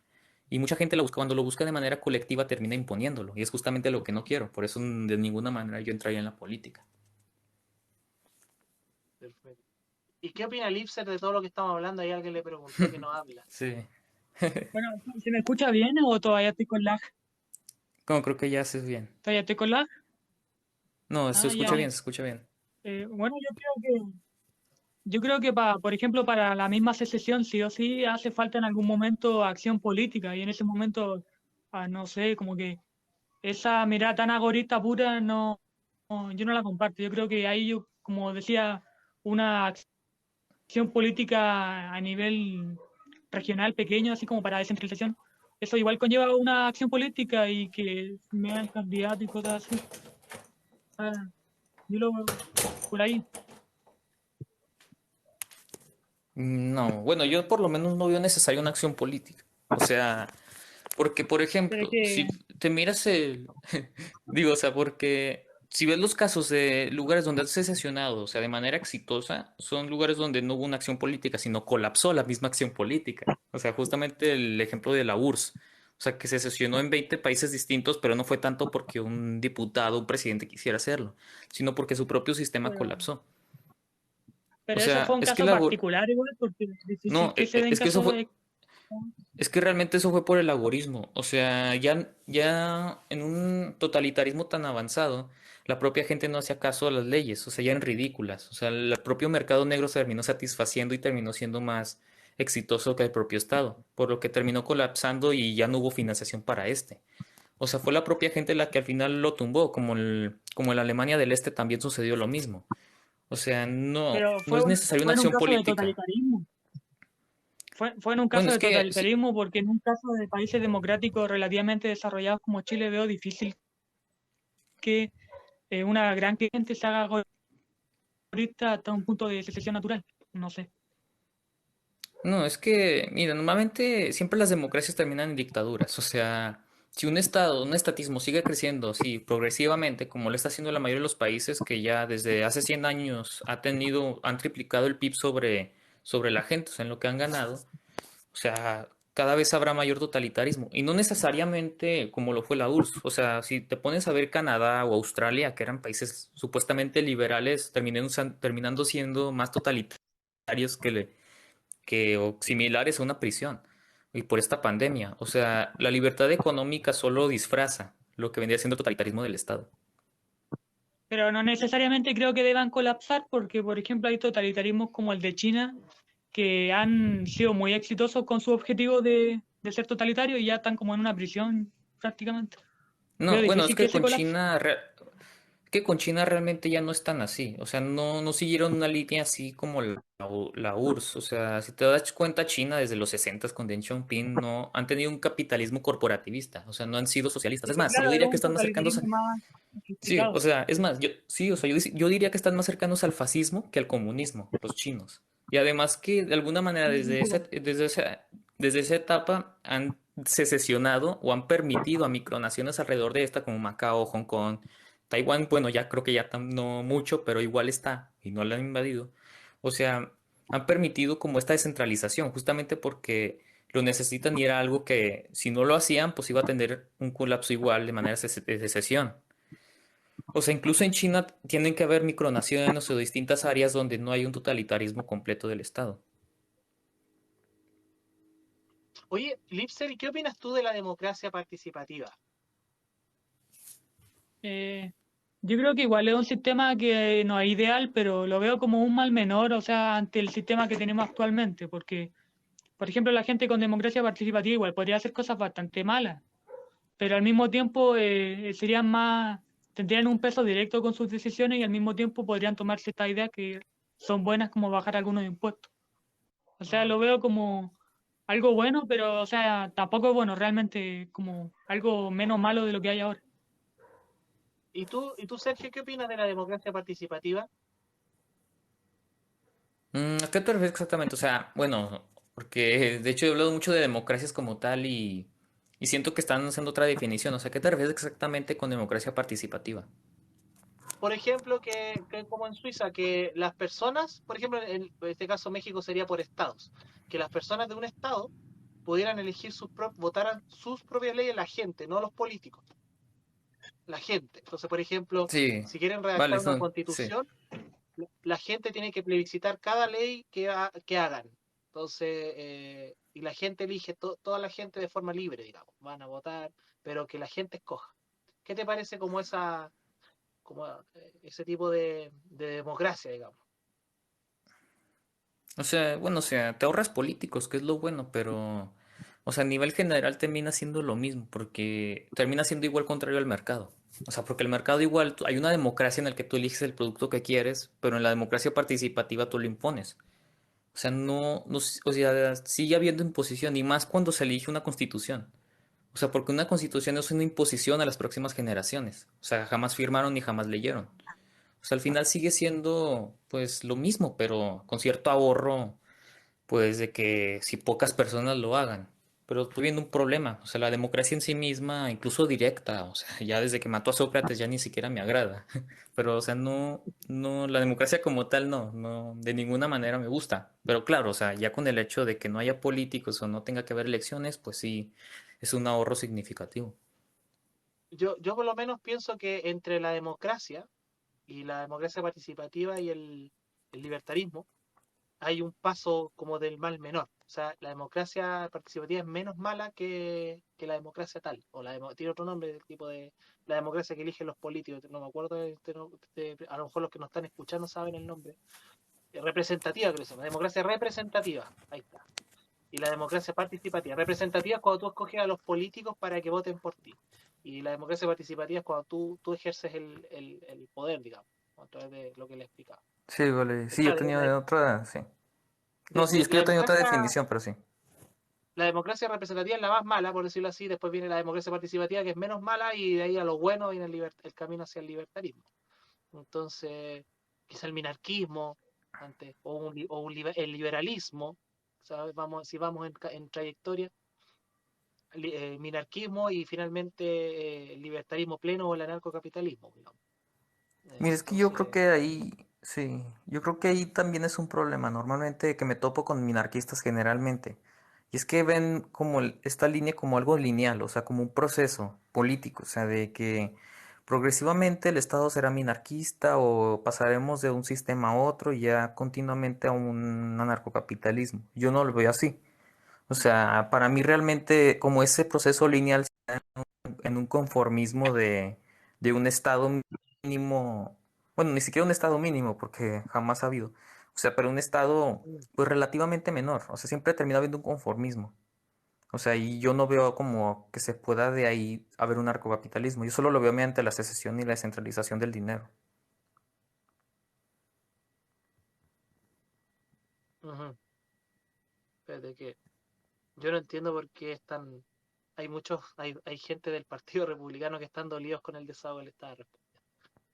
Y mucha gente cuando lo busca de manera colectiva termina imponiéndolo. Y es justamente lo que no quiero. Por eso de ninguna manera yo entraría en la política. Perfecto. ¿Y qué opina Lipser de todo lo que estamos hablando? Ahí alguien le preguntó que no habla. Sí. Bueno, ¿se me escucha bien o todavía estoy con lag? Como creo que ya haces bien. ¿Todavía estoy con lag? No, se Ah, ya, escucha ya. bien, se escucha bien. Bueno, yo creo que por ejemplo, para la misma secesión, sí o sí hace falta en algún momento acción política y en ese momento, no sé, como que esa mirada tan agorista pura yo no la comparto. Yo creo que ahí yo, como decía, una acción política a nivel regional pequeño, así como para descentralización, eso igual conlleva una acción política y que me dan candidato y cosas así. Ah, yo lo veo por ahí. No, bueno, yo por lo menos no veo necesaria una acción política. O sea, porque, por Pero es ejemplo, si que, te miras digo, o sea, porque si ves los casos de lugares donde han secesionado, o sea, de manera exitosa, son lugares donde no hubo una acción política, sino colapsó la misma acción política. O sea, justamente el ejemplo de la URSS. O sea, que se sesionó en 20 países distintos, pero no fue tanto porque un diputado, un presidente quisiera hacerlo, sino porque su propio sistema pero, colapsó. O pero eso fue sea, un es que caso particular igual, porque es difícil no, que se den es que eso casos fue, de... es que realmente eso fue por el algoritmo. O sea, ya en un totalitarismo tan avanzado, la propia gente no hacía caso a las leyes, o sea, ya eran ridículas. O sea, el propio mercado negro se terminó satisfaciendo y terminó siendo más exitoso que el propio Estado, por lo que terminó colapsando y ya no hubo financiación para este. O sea, fue la propia gente la que al final lo tumbó, como en la Alemania del Este también sucedió lo mismo. O sea, Pero no es necesaria una fue en un acción caso de política. totalitarismo. Fue en un Bueno, caso es de que totalitarismo, porque en un caso de países democráticos relativamente desarrollados como Chile veo difícil que una gran gente se haga ahorita hasta un punto de secesión natural. No sé. no, es que, mira, normalmente siempre las democracias terminan en dictaduras, o sea, Si un estado, un estatismo sigue creciendo así progresivamente, como lo está haciendo la mayoría de los países que ya desde hace 100 años han triplicado el PIB sobre la gente, o sea, en lo que han ganado, o sea, cada vez habrá mayor totalitarismo. Y no necesariamente como lo fue la URSS. O sea, si te pones a ver Canadá o Australia, que eran países supuestamente liberales, terminando siendo más totalitarios o similares a una prisión. Y por esta pandemia. O sea, la libertad económica solo disfraza lo que vendría siendo el totalitarismo del Estado. Pero no necesariamente creo que deban colapsar porque, por ejemplo, hay totalitarismos como el de China que han sido muy exitosos con su objetivo de ser totalitario y ya están como en una prisión prácticamente. Veo No, bueno, es difícil que que se colapse. que con China realmente ya no es tan así. O sea, no siguieron una línea así como la URSS. O sea, si te das cuenta, China desde los 60 con Deng Xiaoping no han tenido un capitalismo corporativista. O sea, no han sido socialistas. Sí, Es más, yo claro, es diría que un están más cercanos totalitarismo a... más Sí, o sofisticado. sea, es más, yo diría que están más cercanos al fascismo que al comunismo, los chinos. Y además que de alguna manera Sí, un poco. desde esa etapa han secesionado o han permitido a micronaciones alrededor de esta, como Macao, Hong Kong, Taiwán, bueno, ya creo que ya no mucho, pero igual está y no la han invadido. O sea, han permitido como esta descentralización, justamente porque lo necesitan y era algo que si no lo hacían, pues iba a tener un colapso igual de manera de secesión. O sea, incluso en China tienen que haber micronaciones o distintas áreas donde no hay un totalitarismo completo del Estado. Oye, Lipser, ¿y qué opinas tú de la democracia participativa? Eh, yo creo que igual es un sistema que no es ideal, pero lo veo como un mal menor, o sea, ante el sistema que tenemos actualmente, porque, por ejemplo, la gente con democracia participativa igual podría hacer cosas bastante malas, pero al mismo tiempo serían más, tendrían un peso directo con sus decisiones y al mismo tiempo podrían tomarse estas ideas que son buenas como bajar algunos impuestos. O sea, Mm. lo veo como algo bueno, pero o sea, tampoco es bueno, realmente como algo menos malo de lo que hay ahora. ¿Y tú, Sergio, qué opinas de la democracia participativa? ¿A qué te refieres exactamente? O sea, bueno, porque de hecho he hablado mucho de democracias como tal y siento que están haciendo otra definición. O sea, ¿qué te refieres exactamente con democracia participativa? Por ejemplo, que como en Suiza, que las personas, por ejemplo, en este caso México sería por estados, que las personas de un estado pudieran elegir votaran sus propias leyes la gente, no los políticos, la gente. Entonces, por ejemplo, Sí, si quieren vale, redactar una sí. constitución, la gente tiene que plebiscitar cada ley que hagan. Entonces, y la gente elige, toda la gente de forma libre, digamos, van a votar, pero que la gente escoja. ¿Qué te parece como ese tipo de democracia, digamos? O sea, bueno, o sea, te ahorras políticos, que es lo bueno, pero, o sea, a nivel general termina siendo lo mismo, porque termina siendo igual contrario al mercado. O sea, porque el mercado igual, hay una democracia en la que tú eliges el producto que quieres, pero en la democracia participativa tú lo impones. O sea, o sea, sigue habiendo imposición, y más cuando se elige una constitución. O sea, porque una constitución es una imposición a las próximas generaciones. O sea, jamás firmaron ni jamás leyeron. O sea, al final sigue siendo, pues, lo mismo, pero con cierto ahorro pues de que si pocas personas lo hagan. Pero estoy viendo un problema, o sea, la democracia en sí misma, incluso directa, o sea, ya desde que mató a Sócrates ya ni siquiera me agrada. Pero, o sea, la democracia como tal no, de ninguna manera me gusta. Pero claro, o sea, ya con el hecho de que no haya políticos o no tenga que haber elecciones, pues sí, es un ahorro significativo. Yo por lo menos pienso que entre la democracia y la democracia participativa y el libertarismo hay un paso como del mal menor. O sea, la democracia participativa es menos mala que la democracia tal. Tiene otro nombre, del tipo de la democracia que eligen los políticos. No me acuerdo, a lo mejor los que nos están escuchando saben el nombre. Representativa, creo que se llama. Democracia representativa. Ahí está. Y la democracia participativa. Representativa es cuando tú escoges a los políticos para que voten por ti. Y la democracia participativa es cuando tú ejerces el poder, digamos, a través de lo que le explicaba. Sí, vale. O Sí, yo sea, tenía otra, sí. No, sí, es que la yo tenía otra democracia definición, pero sí. la democracia representativa es la más mala, por decirlo así, después viene la democracia participativa, que es menos mala, y de ahí a lo bueno viene el camino hacia el libertarismo. Entonces, quizá el minarquismo antes, el liberalismo, ¿sabes? Si vamos en trayectoria, minarquismo y finalmente libertarismo pleno o el anarcocapitalismo, digamos. Mira, es que yo creo Entonces, que ahí, sí, yo creo que ahí también es un problema, normalmente que me topo con minarquistas generalmente. Y es que ven como esta línea como algo lineal, o sea, como un proceso político, o sea, de que progresivamente el Estado será minarquista o pasaremos de un sistema a otro y ya continuamente a un anarcocapitalismo. Yo no lo veo así. O sea, para mí realmente como ese proceso lineal en un conformismo de un estado mínimo, bueno, ni siquiera un estado mínimo, porque jamás ha habido, o sea, pero un estado pues relativamente menor, o sea, siempre termina habiendo un conformismo. O sea, y yo no veo como que se pueda de ahí haber un narcocapitalismo, yo solo lo veo mediante la secesión y la descentralización del dinero. ujú, fíjate que yo no entiendo por qué están, hay gente del Partido Republicano que están dolidos con el desahogo del Estado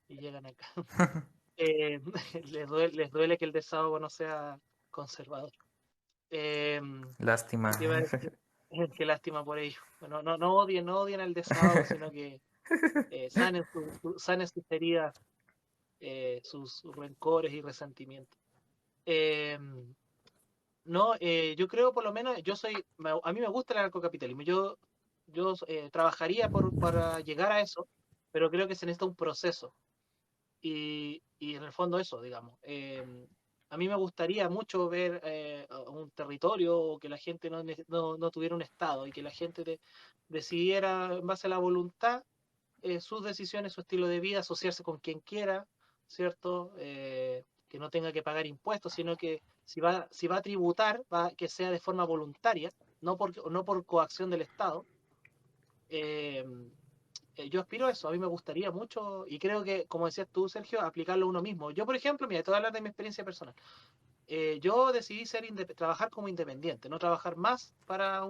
y llegan acá. Eh, les duele que el desahogo no sea conservador. Eh, Lástima. ¿Qué te iba a decir? Qué lástima por ello. Bueno, no odien el desahogo, sino que sanen sus heridas, sus rencores y resentimientos. Eh, no, yo creo por lo menos, a mí me gusta el anarcocapitalismo. Yo trabajaría para llegar a eso, pero creo que se necesita un proceso. Y en el fondo eso, digamos. A mí me gustaría mucho ver un territorio o que la gente no tuviera un Estado y que la gente decidiera en base a la voluntad sus decisiones, su estilo de vida, asociarse con quien quiera, ¿cierto? Que no tenga que pagar impuestos, sino que si va a tributar, que sea de forma voluntaria, no por coacción del Estado. Eh, yo aspiro a eso, a mí me gustaría mucho y creo que, como decías tú, Sergio, aplicarlo a uno mismo. Yo, por ejemplo, mira, te voy a hablar de mi experiencia personal. Yo decidí trabajar como independiente, no trabajar más para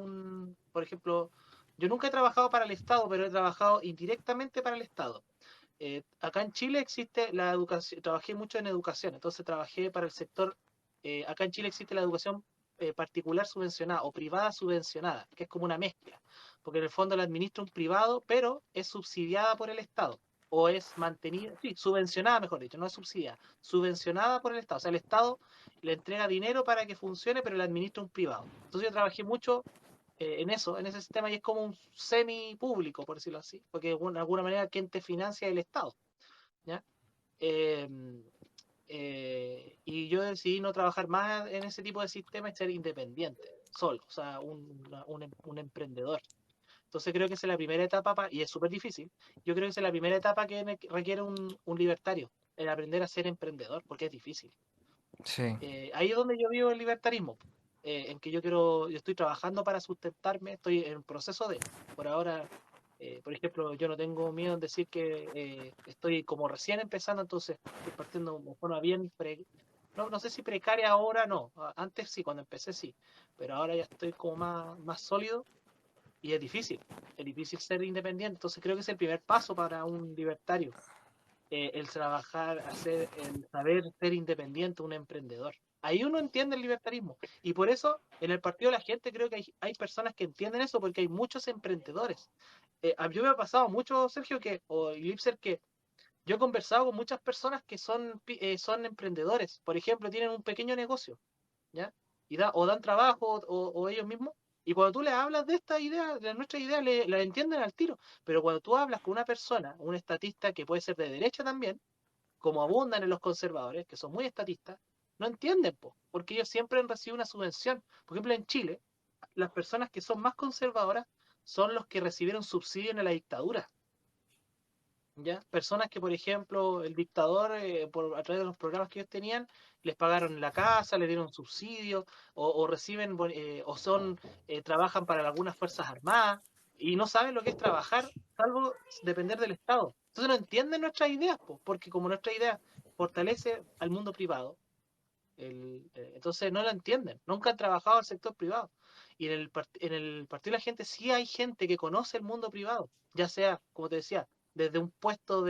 por ejemplo, yo nunca he trabajado para el Estado, pero he trabajado indirectamente para el Estado. Acá en Chile existe la educación, trabajé mucho en educación, entonces trabajé para el sector, acá en Chile existe la educación particular subvencionada o privada subvencionada, que es como una mezcla, porque en el fondo la administra un privado, pero es subsidiada por el Estado, o es mantenida, sí, subvencionada, mejor dicho, no es subsidiada, subvencionada por el Estado, o sea, el Estado le entrega dinero para que funcione, pero la administra un privado. Entonces yo trabajé mucho en ese sistema y es como un semi público, por decirlo así, porque de alguna manera quien te financia es el Estado, ¿ya? Eh, y yo decidí no trabajar más en ese tipo de sistema y ser independiente, solo, o sea, un emprendedor. Entonces creo que esa es la primera etapa, y es súper difícil, yo creo que esa es la primera etapa que requiere un libertario, el aprender a ser emprendedor, porque es difícil. Sí. Ahí es donde yo vivo el libertarismo, en que yo estoy trabajando para sustentarme, estoy en proceso por ahora, por ejemplo, yo no tengo miedo en decir que estoy como recién empezando, entonces estoy partiendo de forma bien, no sé si precaria ahora, no, antes sí, cuando empecé sí, pero ahora ya estoy como más sólido y es difícil ser independiente, entonces creo que es el primer paso para un libertario el trabajar, el saber ser independiente, un emprendedor. Ahí uno entiende el libertarismo. Y por eso en el Partido de la Gente creo que hay personas que entienden eso porque hay muchos emprendedores. A mí me ha pasado mucho, Sergio, o Lipser, que yo he conversado con muchas personas que son emprendedores. Por ejemplo, tienen un pequeño negocio, ¿ya? O dan trabajo o ellos mismos. Y cuando tú le hablas de esta idea, de nuestra idea, la entienden al tiro. Pero cuando tú hablas con una persona, un estatista que puede ser de derecha también, como abundan en los conservadores, que son muy estatistas, no entienden, porque ellos siempre han recibido una subvención. Por ejemplo, en Chile, las personas que son más conservadoras son los que recibieron subsidio en la dictadura. ¿Ya? Personas que, por ejemplo, el dictador, a través de los programas que ellos tenían, les pagaron la casa, les dieron subsidios, o reciben, trabajan para algunas fuerzas armadas, y no saben lo que es trabajar, salvo depender del Estado. Entonces no entienden nuestras ideas, porque como nuestra idea fortalece al mundo privado, entonces no lo entienden, nunca han trabajado al sector privado. Y en el Partido de la Gente sí hay gente que conoce el mundo privado, ya sea, como te decía, desde un puesto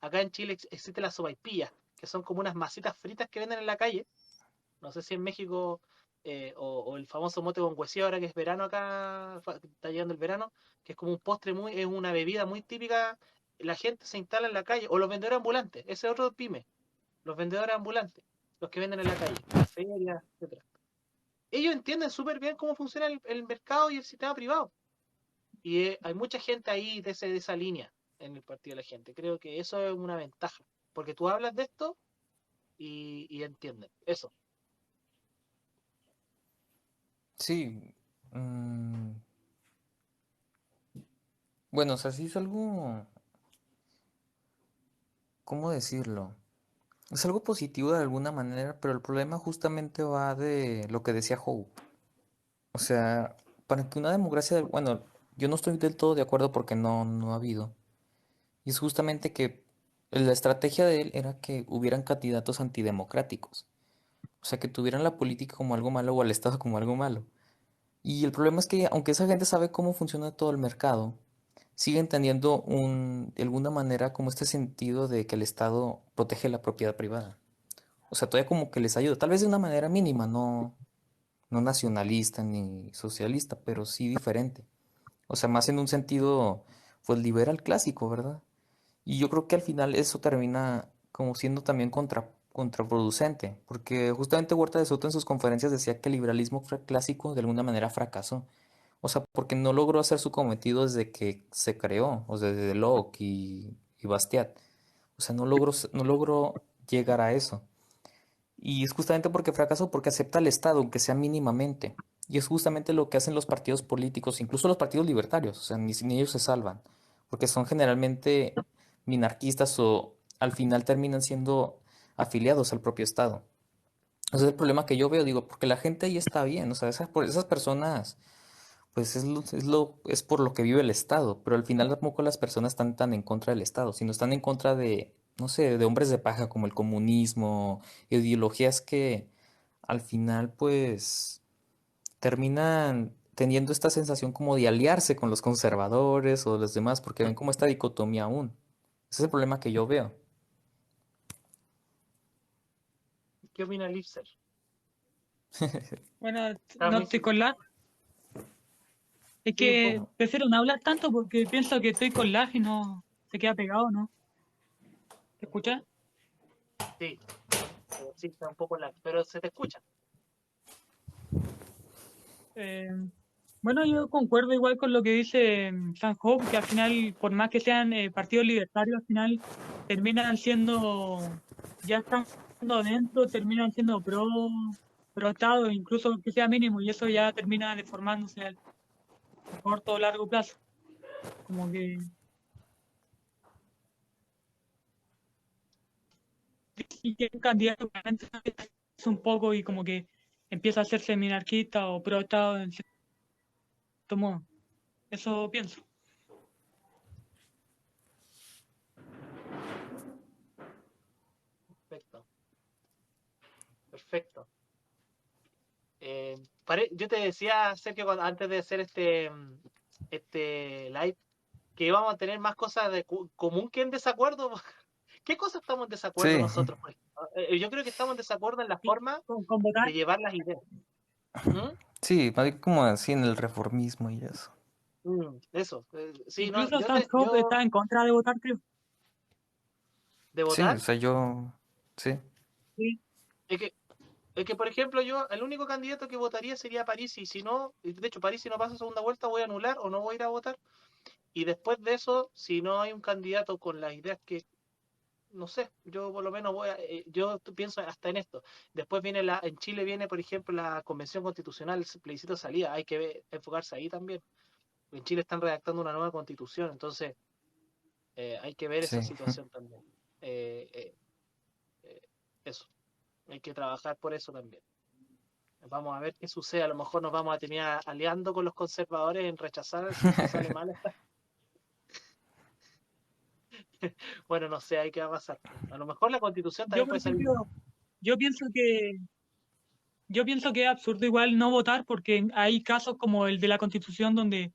acá en Chile existe la sopaipilla, que son como unas masitas fritas que venden en la calle, no sé si en México o el famoso mote con huesillo ahora que es verano acá, está llegando el verano, que es como un postre es una bebida muy típica, la gente se instala en la calle, o los vendedores ambulantes, ese es otro pyme, los vendedores ambulantes, los que venden en la calle, en las ferias, etcétera. Ellos entienden súper bien cómo funciona el mercado y el sistema privado. Y hay mucha gente ahí de esa línea en el partido de la gente. Creo que eso es una ventaja. Porque tú hablas de esto y entienden. Eso. Sí. mm, bueno, o sea, sí es algo, ¿cómo decirlo? Es algo positivo de alguna manera, pero el problema justamente va de lo que decía Hope. O sea, para que una democracia, bueno, yo no estoy del todo de acuerdo porque no ha habido. Y es justamente que la estrategia de él era que hubieran candidatos antidemocráticos. O sea, que tuvieran la política como algo malo o al Estado como algo malo. Y el problema es que aunque esa gente sabe cómo funciona todo el mercado, sigue entendiendo de alguna manera como este sentido de que el Estado protege la propiedad privada. O sea, todavía como que les ayuda, tal vez de una manera mínima, no nacionalista ni socialista, pero sí diferente. O sea, más en un sentido, pues liberal clásico, ¿verdad? Y yo creo que al final eso termina como siendo también contraproducente, porque justamente Huerta de Soto en sus conferencias decía que el liberalismo clásico de alguna manera fracasó. O sea, porque no logró hacer su cometido desde que se creó, o sea, desde Locke y Bastiat. O sea, no logró llegar a eso. Y es justamente porque fracasó, porque acepta al Estado, aunque sea mínimamente. Y es justamente lo que hacen los partidos políticos, incluso los partidos libertarios, o sea, ni ellos se salvan, porque son generalmente minarquistas o al final terminan siendo afiliados al propio Estado. Ese es el problema que yo veo, digo, porque la gente ahí está bien, o sea, esas personas, pues es por lo que vive el Estado, pero al final tampoco las personas están tan en contra del Estado, sino están en contra de, no sé, de hombres de paja como el comunismo, ideologías que al final pues terminan teniendo esta sensación como de aliarse con los conservadores o los demás, porque ven como esta dicotomía aún. Ese es el problema que yo veo. ¿Qué opina Lipser? Bueno, Está no muy estoy con lag. Es sí, un que poco. prefiero no hablar tanto porque pienso que estoy con lag y no se queda pegado, ¿no? ¿Te escuchas? Sí, sí, está un poco largo. Pero se te escucha. Eh, bueno, yo concuerdo igual con lo que dice San Hope, que al final, por más que sean partidos libertarios, al final terminan siendo, ya estando adentro, terminan siendo pro Estado, incluso que sea mínimo, y eso ya termina deformándose a corto o largo plazo. Como que y que un candidato realmente es un poco y como que empieza a hacerse minarquista o pro Estado en cierto modo. Eso pienso. Perfecto, perfecto. Yo te decía, Sergio, antes de hacer este live, que íbamos a tener más cosas de común que en desacuerdo. ¿Qué cosas estamos en desacuerdo Sí, nosotros? Pues? Yo creo que estamos en desacuerdo en la Sí, forma con votar, de llevar las ideas. ¿Mm? sí, más bien como así en el reformismo y eso. Eso. Sí, no, incluso San Hope está en contra de votar, creo. de Sí, o votar, sea, sí. Sí, es que, es que, por ejemplo, yo, el único candidato que votaría sería París, y si no, de hecho, París, si no pasa segunda vuelta, voy a anular o no voy a ir a votar. Y después de eso, si no hay un candidato con las ideas que no sé, yo por lo menos pienso hasta en esto. Después viene en Chile viene, por ejemplo, la Convención Constitucional, el plebiscito de salida, hay que enfocarse ahí también. En Chile están redactando una nueva constitución, entonces hay que ver esa Sí. situación también. Eh, eh, eh, eso, hay que trabajar por eso también. Vamos a ver qué sucede, a lo mejor nos vamos a terminar aliando con los conservadores en rechazar si es que sale mal esta. Bueno, no sé, ahí qué va a pasar. A lo mejor la constitución yo también por puede salir ejemplo, mal. yo pienso que yo pienso que es absurdo igual no votar porque hay casos como el de la Constitución donde,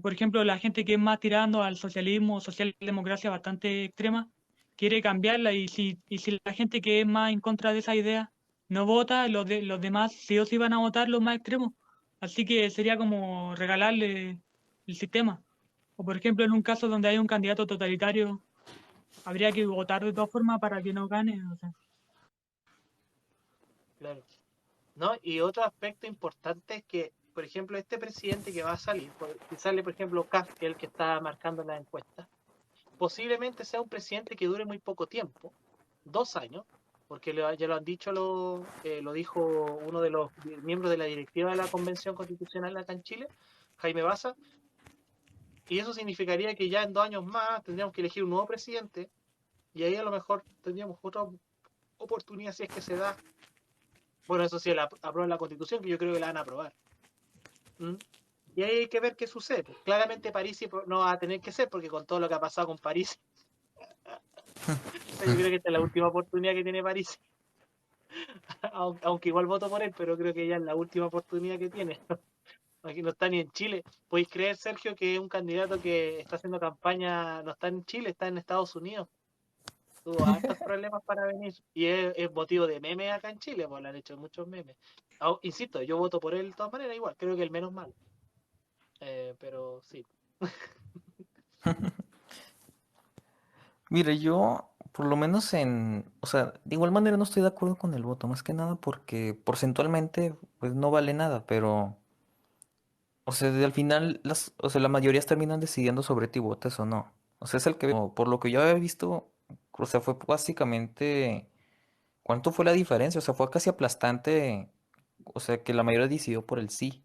por ejemplo, la gente que es más tirando al socialismo, socialdemocracia bastante extrema, quiere cambiarla y si la gente que es más en contra de esa idea no vota, los demás sí o sí van a votar los más extremos. Así que sería como regalarle el sistema. O por ejemplo, en un caso donde hay un candidato totalitario, habría que votar de todas formas para que no gane. O sea. Claro. ¿No? Y otro aspecto importante es que, por ejemplo, este presidente que va a salir, si sale, por ejemplo, Kast, que es el que está marcando las encuestas, posiblemente sea un presidente que dure muy poco tiempo, 2 años, porque ya lo han dicho, lo dijo uno de los miembros de la directiva de la Convención Constitucional acá en Chile, Jaime Baza, y eso significaría que ya en 2 años más tendríamos que elegir un nuevo presidente, y ahí a lo mejor tendríamos otra oportunidad si es que se da. Bueno, eso sí, aprueban la Constitución, que yo creo que la van a aprobar. ¿Mm? Y ahí hay que ver qué sucede. Pues, claramente París no va a tener que ser, porque con todo lo que ha pasado con París, yo creo que esta es la última oportunidad que tiene París. Aunque igual voto por él, pero creo que ya es la última oportunidad que tiene. Aquí no está ni en Chile. ¿Podéis creer, Sergio, que es un candidato que está haciendo campaña, no está en Chile, está en Estados Unidos? Tuvo hartos problemas para venir. Y es motivo de memes acá en Chile, pues le han hecho muchos memes. Insisto, yo voto por él de todas maneras, igual, creo que el menos malo. Pero sí. Mire, yo, por lo menos o sea, de igual manera no estoy de acuerdo con el voto, más que nada porque porcentualmente, pues no vale nada, pero, o sea, al final, o sea, la mayoría terminan decidiendo sobre ti votes o no. O sea, es el que, por lo que yo había visto, o sea, fue básicamente, ¿cuánto fue la diferencia? O sea, fue casi aplastante, o sea, que la mayoría decidió por el sí.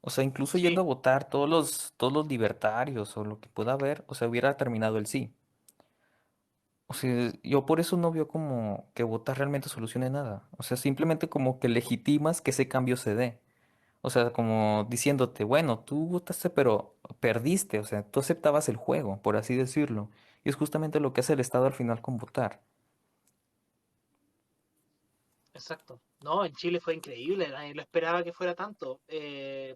O sea, incluso yendo Sí, a votar todos los libertarios o lo que pueda haber, o sea, hubiera terminado el sí. O sea, yo por eso no veo como que votar realmente solucione nada. O sea, simplemente como que legitimas que ese cambio se dé. O sea, como diciéndote, bueno, tú votaste pero perdiste. O sea, tú aceptabas el juego, por así decirlo. Y es justamente lo que hace el Estado al final con votar. exacto. No, en Chile fue increíble, nadie lo esperaba que fuera tanto,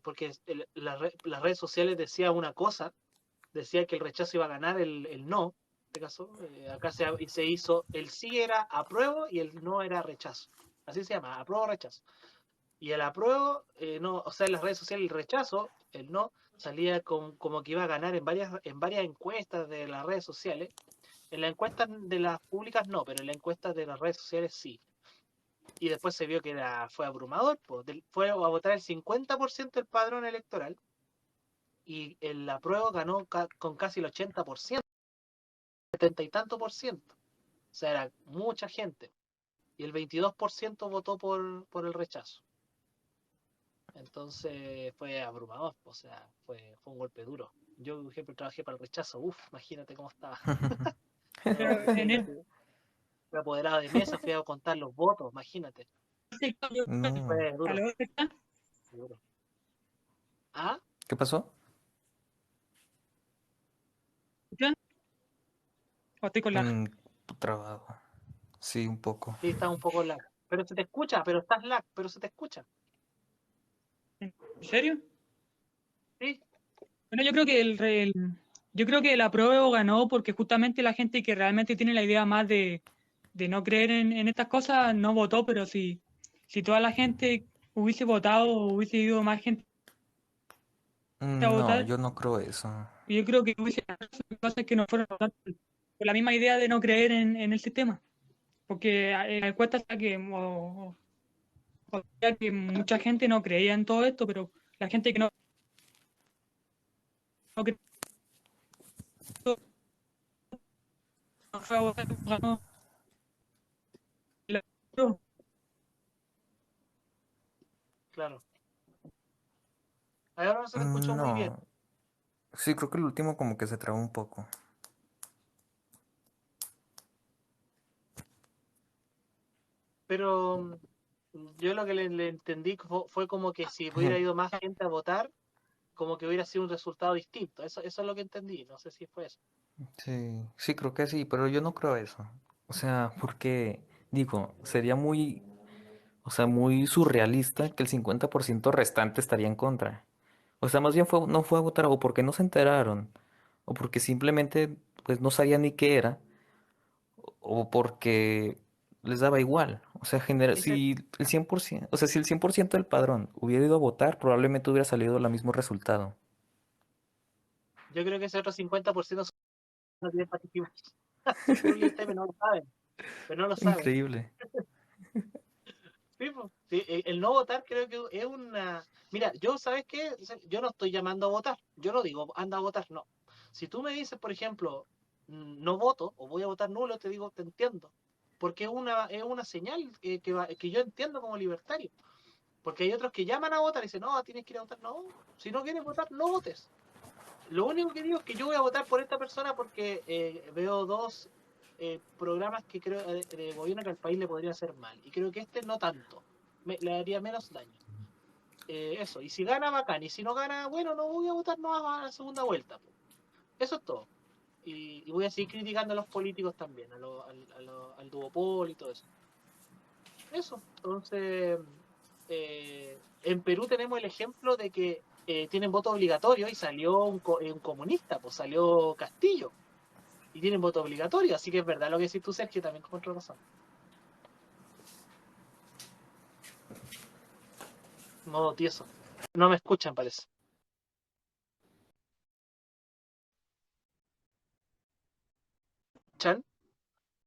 porque las redes sociales decían una cosa, decía que el rechazo iba a ganar el no, en este caso, acá se hizo, el sí era apruebo y el no era rechazo. Así se llama, apruebo o rechazo. Y el apruebo, no, o sea, en las redes sociales el rechazo, el no, salía como que iba a ganar en varias encuestas de las redes sociales. En las encuestas de las públicas no, pero en las encuestas de las redes sociales sí. Y después se vio que fue abrumador, pues, fue a votar el 50% del padrón electoral y el apruebo ganó con casi el 80%, 70 y tanto por ciento. O sea, era mucha gente. Y el 22% votó por el rechazo. Entonces fue abrumador, o sea, fue un golpe duro. Yo, por ejemplo, trabajé para el rechazo, imagínate cómo estaba. No, Pero en imagínate. Fui apoderado de mesa, fui a contar los votos, imagínate. ese cambio No. Fue a duro, lo que está, duro. Ah, ¿Qué pasó? ¿escuchan? ¿O estoy con la Mm, trabado. Sí, un poco. sí, está un poco lag. Pero se te escucha, pero estás lag, pero se te escucha. ¿En serio? Sí, Bueno, yo creo que el apruebo ganó porque justamente la gente que realmente tiene la idea más de no creer en estas cosas no votó, pero si toda la gente hubiese votado o hubiese ido más gente a No, votar, yo no creo eso. yo creo que hubiese cosas que no fueron a votar por la misma idea de no creer en el sistema. Porque en la encuesta está o sea que mucha gente no creía en todo esto, pero la gente que no creyó no fue a votar, ganó. claro. Ahora no se te escuchó muy bien. No. Sí, creo que el último como que se trabó un poco. Pero yo lo que le entendí fue como que si hubiera ido más gente a votar, como que hubiera sido un resultado distinto. Eso es lo que entendí. No sé si fue eso. Sí, sí, creo que sí, pero yo no creo eso. O sea, porque, digo, sería muy, o sea, muy surrealista que el 50% restante estaría en contra. O sea, más bien no fue a votar o porque no se enteraron, o porque simplemente, pues, no sabían ni qué era, o porque, les daba igual. O sea, Ese- si el 100%, o sea, si el 100% del padrón hubiera ido a votar, probablemente hubiera salido el mismo resultado. yo creo que ese otro 50% no tiene patriotismo. Son libertarios, pero no lo saben. Pero no lo saben. Increíble. Sí, po. Sí, el no votar creo que es una... Mira, yo, ¿sabes qué? Yo no estoy llamando a votar. Yo no digo, anda a votar, no. Si tú me dices, por ejemplo, no voto o voy a votar nulo, te digo, te entiendo. Porque es una señal que yo entiendo como libertario. Porque hay otros que llaman a votar y dicen, no, tienes que ir a votar. No, si no quieres votar, no votes. Lo único que digo es que yo voy a votar por esta persona porque veo dos programas que creo de gobierno que al país le podría hacer mal. Y creo que este no tanto. Le haría menos daño. Eso. Y si gana, bacán. Y si no gana, bueno, no voy a votar no a la segunda vuelta. Po. Eso es todo. Y voy a seguir criticando a los políticos también, al duopolio y todo eso. Eso. Entonces, en Perú tenemos el ejemplo de que tienen voto obligatorio y salió un comunista, pues salió Castillo. Y tienen voto obligatorio, así que es verdad lo que decís tú, Sergio, también con otra razón. Modo tieso. No me escuchan, parece. ¿Chan?